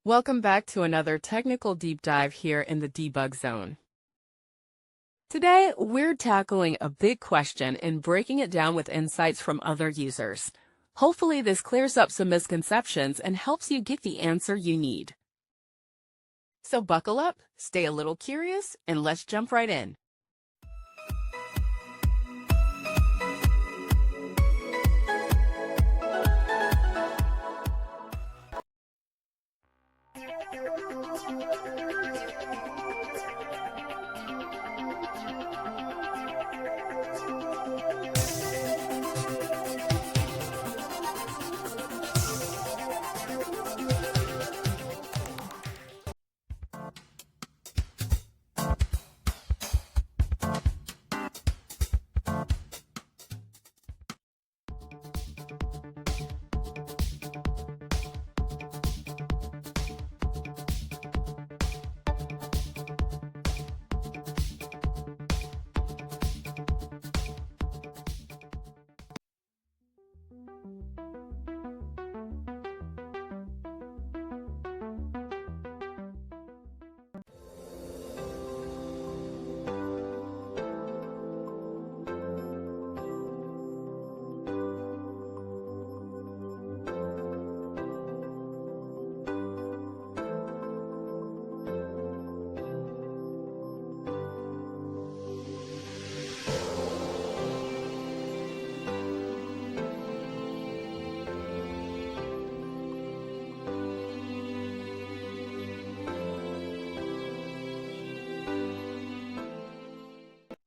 Welcome back to another technical deep dive here in the debug zone. Today, we're tackling a big question and breaking it down with insights from other users. Hopefully, this clears up some misconceptions and helps you get the answer you need. So buckle up, stay a little curious, and let's jump right in.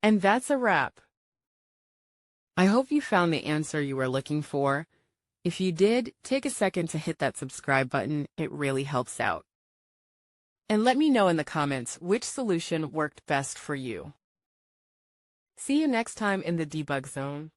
And that's a wrap. I hope you found the answer you were looking for. If you did, take a second to hit that subscribe button. It really helps out. And let me know in the comments which solution worked best for you. See you next time in the debug zone.